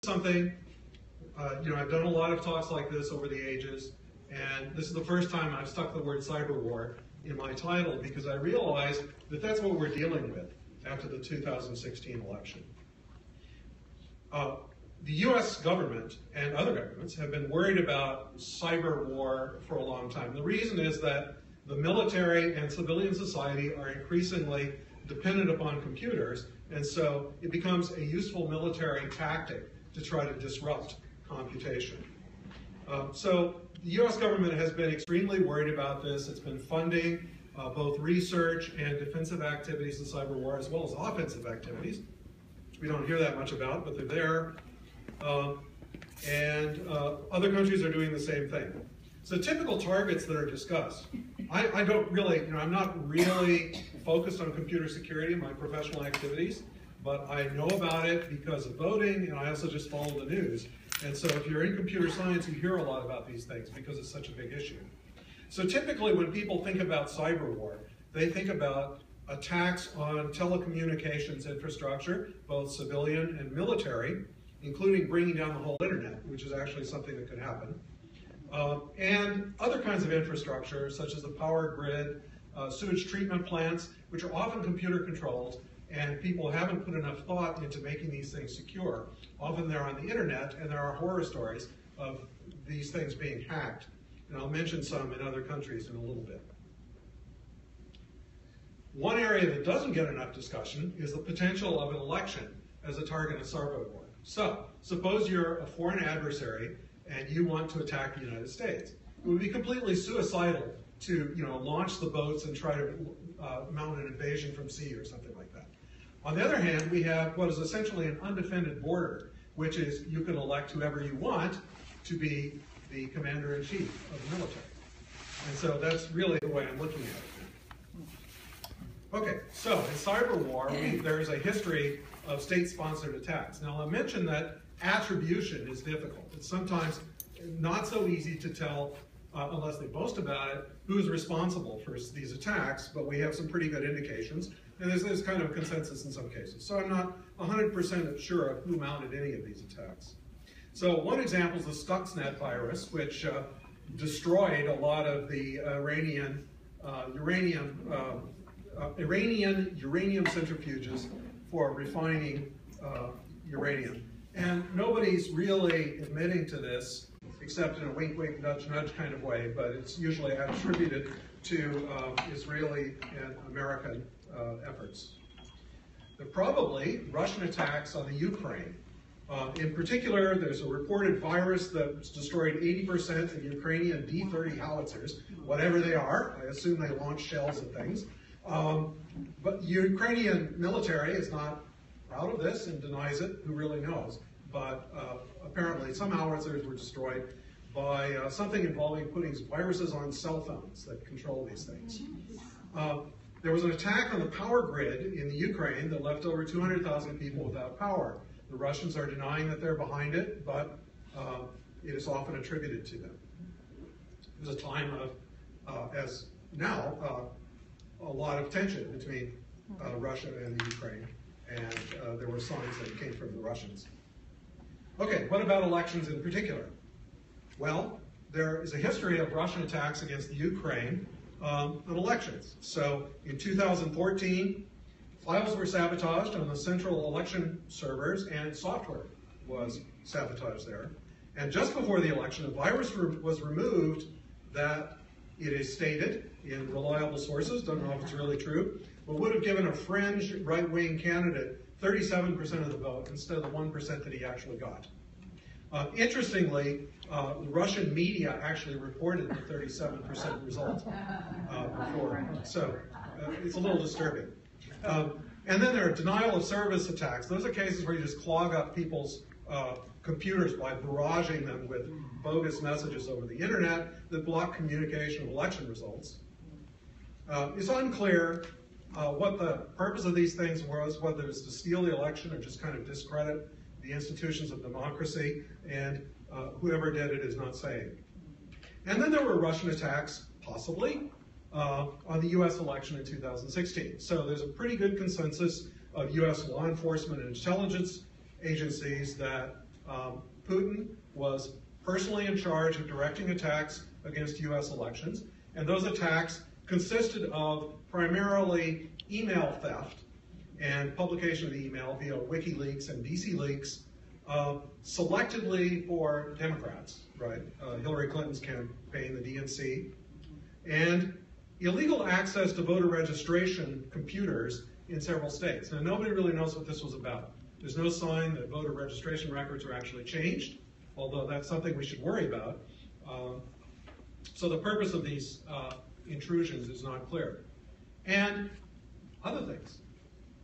something, I've done a lot of talks like this over the ages, and this is the first time I've stuck the word cyberwar in my title because I realized that that's what we're dealing with after the 2016 election. The US government and other governments have been worried about cyber war for a long time. The reason is that the military and civilian society are increasingly dependent upon computers, and so it becomes a useful military tactic to try to disrupt computation. So the US government has been extremely worried about this. It's been funding both research and defensive activities in cyber war, as well as offensive activities. We don't hear that much about, but they're there. Other countries are doing the same thing. So typical targets that are discussed. I don't really, I'm not really focused on computer security in my professional activities, but I know about it because of voting, and I also just follow the news. And so if you're in computer science, you hear a lot about these things because it's such a big issue. So typically when people think about cyber war, they think about attacks on telecommunications infrastructure, both civilian and military, including bringing down the whole internet, which is actually something that could happen. And other kinds of infrastructure, such as the power grid, sewage treatment plants, which are often computer controlled, and people haven't put enough thought into making these things secure. Often they're on the internet, and there are horror stories of these things being hacked. And I'll mention some in other countries in a little bit. One area that doesn't get enough discussion is the potential of an election as a target of cyber war. So, suppose you're a foreign adversary and you want to attack the United States. It would be completely suicidal to, launch the boats and try to mount an invasion from sea or something like that. On the other hand, we have what is essentially an undefended border, which is you can elect whoever you want to be the commander-in-chief of the military. And so that's really the way I'm looking at it now. Okay, so in cyber war, there's a history of state-sponsored attacks. Now, I'll mention that attribution is difficult. It's sometimes not so easy to tell, unless they boast about it, who's responsible for these attacks, but we have some pretty good indications, and there's kind of a consensus in some cases. So I'm not 100% sure of who mounted any of these attacks. So one example is the Stuxnet virus, which destroyed a lot of the Iranian uranium centrifuges for refining uranium. And nobody's really admitting to this, except in a wink, wink, nudge, nudge kind of way, but it's usually attributed to Israeli and American efforts. There are probably Russian attacks on the Ukraine. In particular, there's a reported virus that's destroyed 80% of Ukrainian D-30 howitzers, whatever they are. I assume they launch shells at things. But the Ukrainian military is not proud of this and denies it. Who really knows? But apparently some howitzers were destroyed by something involving putting viruses on cell phones that control these things. There was an attack on the power grid in the Ukraine that left over 200,000 people without power. The Russians are denying that they're behind it, but it is often attributed to them. It was a time of, as now, a lot of tension between Russia and the Ukraine, and there were signs that came from the Russians. Okay, what about elections in particular? Well, there is a history of Russian attacks against the Ukraine on elections. So in 2014, files were sabotaged on the central election servers and software was sabotaged there. And just before the election, a virus was removed that it is stated in reliable sources, don't know if it's really true, but would have given a fringe right-wing candidate 37% of the vote instead of the 1% that he actually got. Interestingly, the Russian media actually reported the 37% result before, so it's a little disturbing. And then there are denial of service attacks. Those are cases where you just clog up people's computers by barraging them with bogus messages over the internet that block communication of election results. It's unclear what the purpose of these things was, whether it was to steal the election or just kind of discredit the institutions of democracy, and whoever did it is not saying. And then there were Russian attacks, possibly, on the US election in 2016. So there's a pretty good consensus of US law enforcement and intelligence agencies that Putin was personally in charge of directing attacks against US elections, and those attacks consisted of primarily email theft and publication of the email via WikiLeaks and DC Leaks, selectively for Democrats, right? Hillary Clinton's campaign, the DNC, and illegal access to voter registration computers in several states. Now, nobody really knows what this was about. There's no sign that voter registration records are actually changed, although that's something we should worry about. So the purpose of these intrusions is not clear. And other things.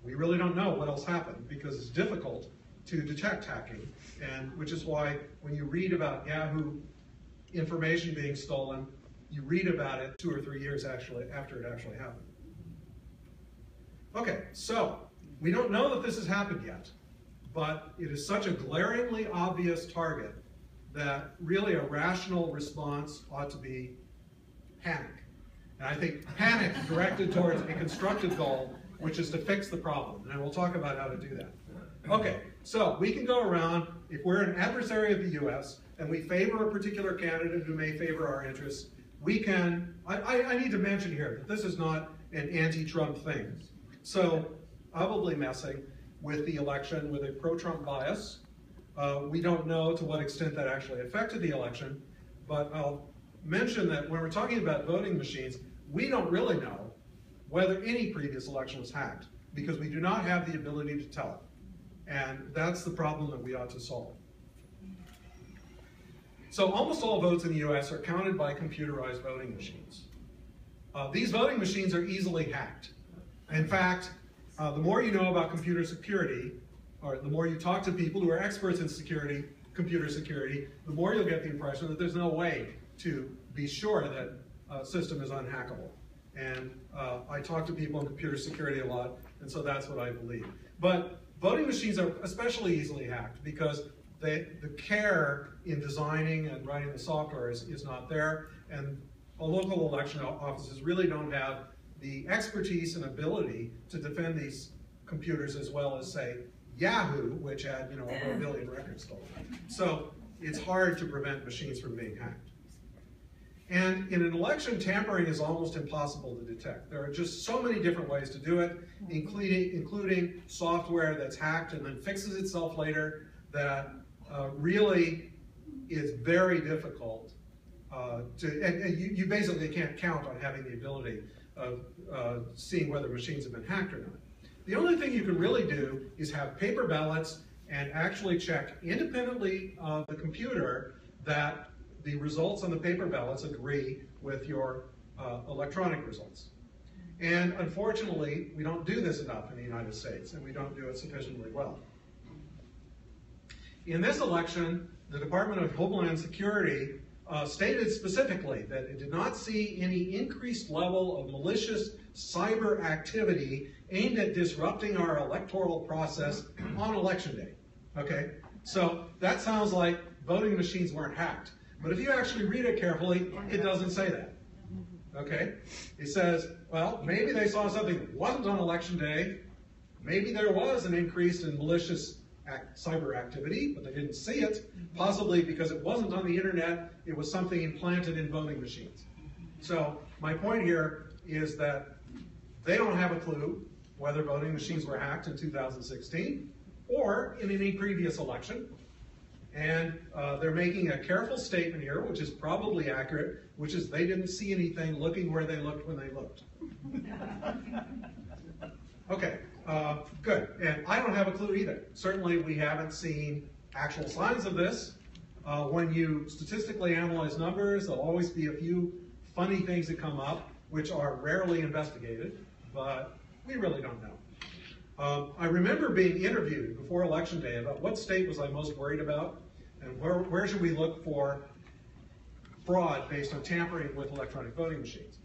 We really don't know what else happened because it's difficult to detect hacking, and which is why when you read about Yahoo information being stolen, you read about it 2 or 3 years after it actually happened. Okay, so we don't know that this has happened yet, but it is such a glaringly obvious target that really a rational response ought to be panic. And I think panic directed towards a constructive goal, which is to fix the problem. And we'll talk about how to do that. Okay, so we can go around, if we're an adversary of the US and we favor a particular candidate who may favor our interests, we can, I need to mention here that this is not an anti-Trump thing. So probably messing with the election with a pro-Trump bias. We don't know to what extent that actually affected the election, but I'll mention that when we're talking about voting machines, we don't really know whether any previous election was hacked because we do not have the ability to tell. And that's the problem that we ought to solve. So almost all votes in the US are counted by computerized voting machines. These voting machines are easily hacked. In fact, the more you know about computer security, or the more you talk to people who are experts in security, computer security, the more you'll get the impression that there's no way to be sure that a system is unhackable. And I talk to people in computer security a lot, and so that's what I believe. But voting machines are especially easily hacked because the care in designing and writing the software is not there, and local election offices really don't have the expertise and ability to defend these computers as well as, say, Yahoo, which had over 1 billion records stolen. So it's hard to prevent machines from being hacked. And in an election, tampering is almost impossible to detect. There are just so many different ways to do it, including software that's hacked and then fixes itself later, that really is very difficult and you basically can't count on having the ability of seeing whether machines have been hacked or not. The only thing you can really do is have paper ballots and actually check independently of the computer that the results on the paper ballots agree with your electronic results. And unfortunately, we don't do this enough in the United States, and we don't do it sufficiently well. In this election, the Department of Homeland Security stated specifically that it did not see any increased level of malicious cyber activity aimed at disrupting our electoral process on election day. Okay, so that sounds like voting machines weren't hacked. But if you actually read it carefully, it doesn't say that. Okay, it says, well, maybe they saw something that wasn't on election day. Maybe there was an increase in malicious cyber activity, but they didn't see it, possibly because it wasn't on the internet, it was something implanted in voting machines. So my point here is that they don't have a clue whether voting machines were hacked in 2016 or in any previous election. And they're making a careful statement here, which is probably accurate, which is they didn't see anything looking where they looked when they looked. Okay, good. And I don't have a clue either. Certainly we haven't seen actual signs of this. When you statistically analyze numbers, there'll always be a few funny things that come up, which are rarely investigated, but we really don't know. I remember being interviewed before Election Day about what state was I most worried about, and where should we look for fraud based on tampering with electronic voting machines.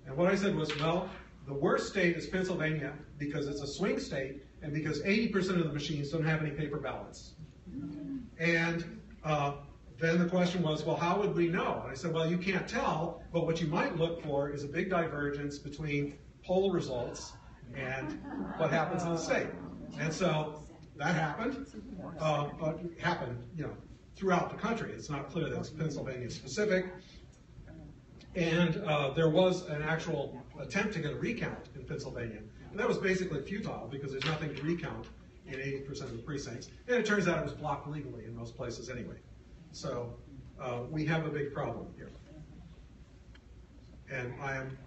And what I said was, well, the worst state is Pennsylvania because it's a swing state and because 80% of the machines don't have any paper ballots. And then the question was, well, how would we know? And I said, well, you can't tell, but what you might look for is a big divergence between poll results and what happens in the state. And so that happened, but it happened, throughout the country. It's not clear that it's Pennsylvania specific. And there was an actual attempt to get a recount in Pennsylvania. And that was basically futile because there's nothing to recount in 80% of the precincts. And it turns out it was blocked legally in most places anyway. So we have a big problem here. And I am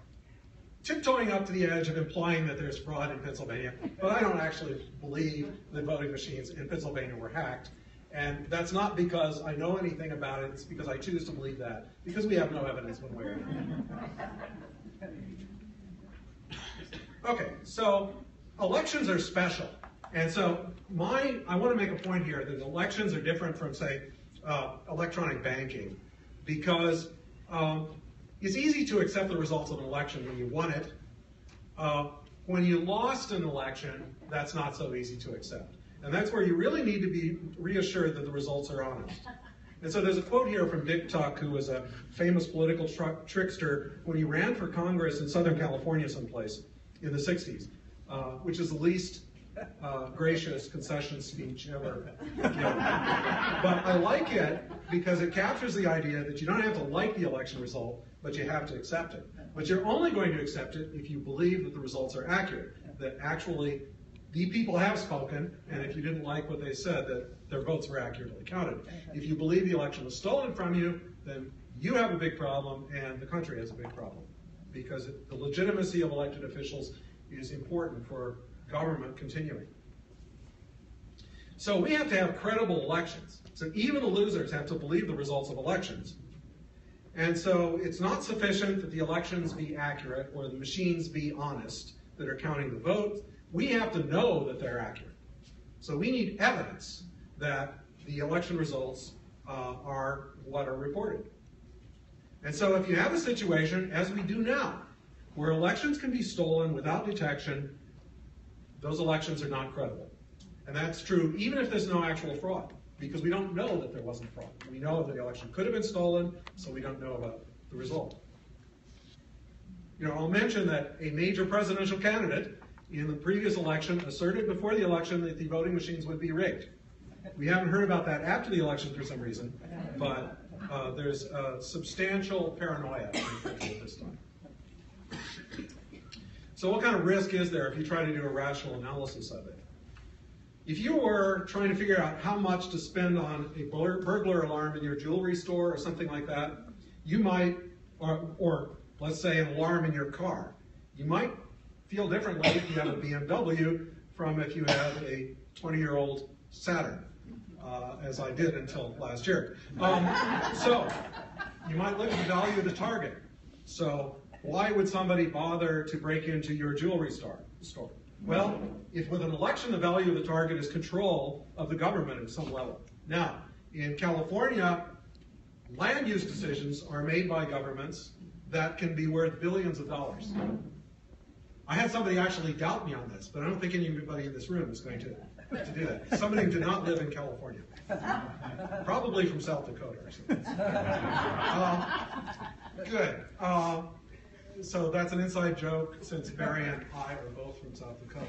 tiptoeing up to the edge of implying that there's fraud in Pennsylvania, but I don't actually believe that voting machines in Pennsylvania were hacked. And that's not because I know anything about it, it's because I choose to believe that, because we have no evidence one way or another. Okay, so elections are special. And so I want to make a point here that elections are different from, say, electronic banking, because it's easy to accept the results of an election when you won it. When you lost an election, that's not so easy to accept. And that's where you really need to be reassured that the results are honest. And so there's a quote here from Dick Tuck, who was a famous political trickster when he ran for Congress in Southern California someplace in the 60s, which is the least gracious concession speech ever given. But I like it because it captures the idea that you don't have to like the election result, but you have to accept it. But you're only going to accept it if you believe that the results are accurate, that actually the people have spoken, and if you didn't like what they said, that their votes were accurately counted. If you believe the election was stolen from you, then you have a big problem, and the country has a big problem, because the legitimacy of elected officials is important for government continuing. So we have to have credible elections. So even the losers have to believe the results of elections. And so it's not sufficient that the elections be accurate or the machines be honest that are counting the votes. We have to know that they're accurate. So we need evidence that the election results are what are reported. And so if you have a situation, as we do now, where elections can be stolen without detection, those elections are not credible. And that's true even if there's no actual fraud, because we don't know that there wasn't fraud. We know that the election could have been stolen, so we don't know about the result. I'll mention that a major presidential candidate in the previous election asserted before the election that the voting machines would be rigged. We haven't heard about that after the election for some reason, but there's substantial paranoia in the country at this time. So what kind of risk is there if you try to do a rational analysis of it? If you were trying to figure out how much to spend on a burglar alarm in your jewelry store or something like that, you might, or let's say an alarm in your car, you might feel differently if you have a BMW from if you have a 20-year-old Saturn, as I did until last year. So you might look at the value of the target. So why would somebody bother to break into your jewelry store? Well, if with an election the value of the target is control of the government at some level. Now, in California, land use decisions are made by governments that can be worth billions of dollars. I had somebody actually doubt me on this, but I don't think anybody in this room is going to do that. Somebody who did not live in California. Probably from South Dakota or something. Good. So that's an inside joke, since Barry and I are both from South Dakota.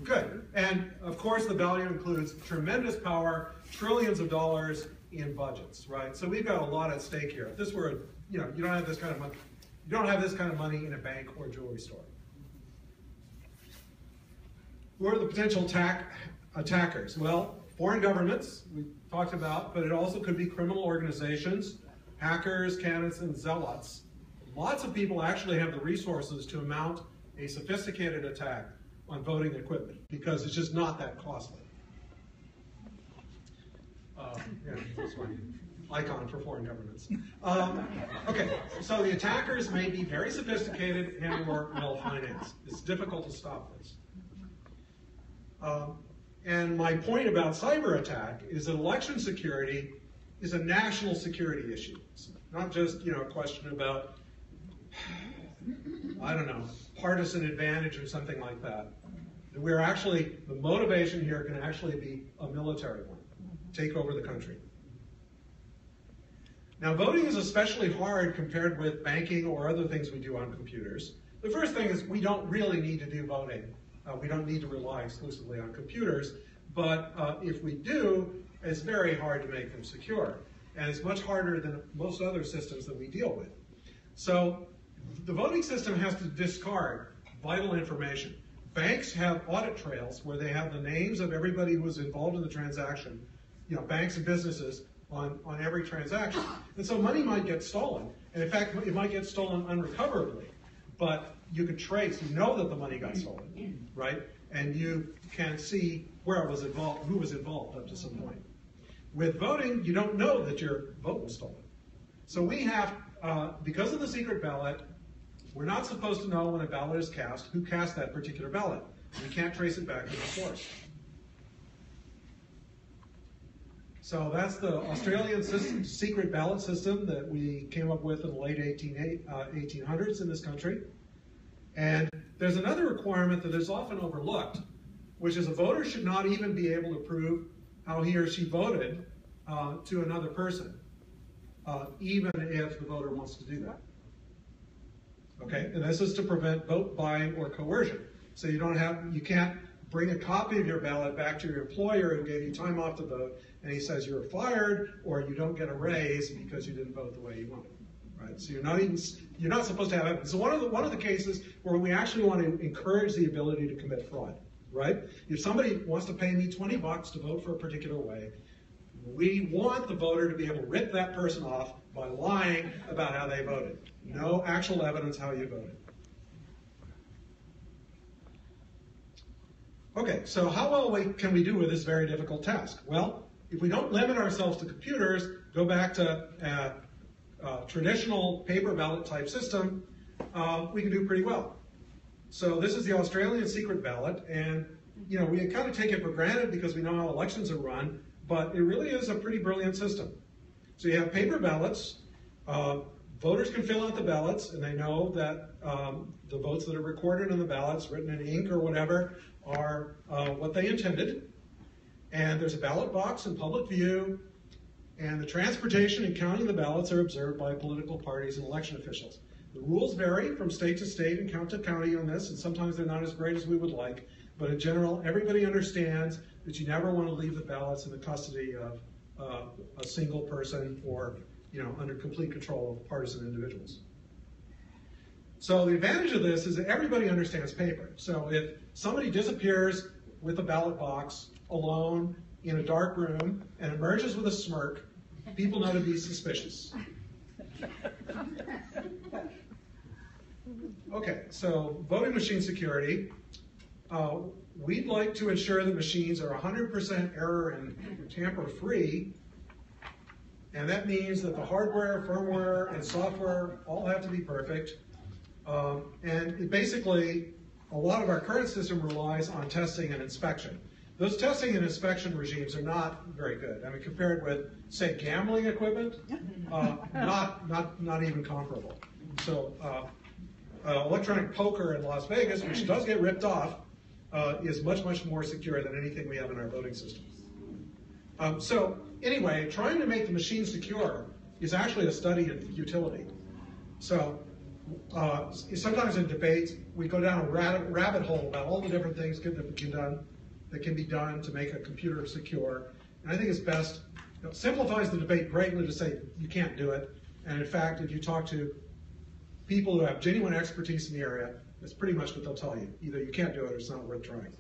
Good. And of course the value includes tremendous power, trillions of dollars in budgets, right? So we've got a lot at stake here. If this were, you don't have this kind of money. You don't have this kind of money in a bank or jewelry store. Who are the potential attackers? Well, foreign governments, we talked about, but it also could be criminal organizations, hackers, candidates, and zealots. Lots of people actually have the resources to mount a sophisticated attack on voting equipment because it's just not that costly. That's my icon for foreign governments. Okay, so the attackers may be very sophisticated and or well-financed. It's difficult to stop this. And my point about cyber attack is that election security is a national security issue. It's not just a question about, I don't know, partisan advantage or something like that. We're actually, the motivation here can actually be a military one. Take over the country. Now, voting is especially hard compared with banking or other things we do on computers. The first thing is we don't really need to do voting We don't need to rely exclusively on computers, but if we do, it's very hard to make them secure. And it's much harder than most other systems that we deal with. So the voting system has to discard vital information. Banks have audit trails where they have the names of everybody who was involved in the transaction, banks and businesses on every transaction. And so money might get stolen. And in fact, it might get stolen unrecoverably. But you can trace, you know that the money got stolen, right? And you can see where it was involved, who was involved up to some point. With voting, you don't know that your vote was stolen. So we have, because of the secret ballot, we're not supposed to know when a ballot is cast, who cast that particular ballot. We can't trace it back to the source. So that's the Australian secret ballot system that we came up with in the late 1800s in this country. And there's another requirement that is often overlooked, which is a voter should not even be able to prove how he or she voted to another person, even if the voter wants to do that. Okay, and this is to prevent vote buying or coercion. So you can't bring a copy of your ballot back to your employer who gave you time off to vote, and he says you're fired or you don't get a raise because you didn't vote the way you wanted. Right? So you're not supposed to have evidence. So one of the cases where we actually want to encourage the ability to commit fraud. Right? If somebody wants to pay me $20 to vote for a particular way, we want the voter to be able to rip that person off by lying about how they voted. No actual evidence how you voted. Okay, so how well can we do with this very difficult task? Well, if we don't limit ourselves to computers, go back to traditional paper ballot type system, we can do pretty well. So this is the Australian secret ballot, and we kind of take it for granted because we know how elections are run, but it really is a pretty brilliant system. So you have paper ballots. Voters can fill out the ballots, and they know that the votes that are recorded in the ballots, written in ink or whatever, are what they intended. And there's a ballot box in public view, and the transportation and counting the ballots are observed by political parties and election officials. The rules vary from state to state and county to county on this, and sometimes they're not as great as we would like. But in general, everybody understands that you never want to leave the ballots in the custody of a single person or under complete control of partisan individuals. So the advantage of this is that everybody understands paper. So if somebody disappears with a ballot box alone in a dark room and emerges with a smirk, people know to be suspicious. Okay, so voting machine security. We'd like to ensure that machines are 100% error and tamper-free, and that means that the hardware, firmware, and software all have to be perfect. And basically, a lot of our current system relies on testing and inspection. Those testing and inspection regimes are not very good. I mean, compared with, say, gambling equipment, not even comparable. So electronic poker in Las Vegas, which does get ripped off, is much, much more secure than anything we have in our voting systems. So anyway, trying to make the machine secure is actually a study in utility. So sometimes in debates, we go down a rabbit hole about all the different things that can be done to make a computer secure. And I think it's best, it simplifies the debate greatly to say you can't do it. And in fact, if you talk to people who have genuine expertise in the area, that's pretty much what they'll tell you. Either you can't do it or it's not worth trying.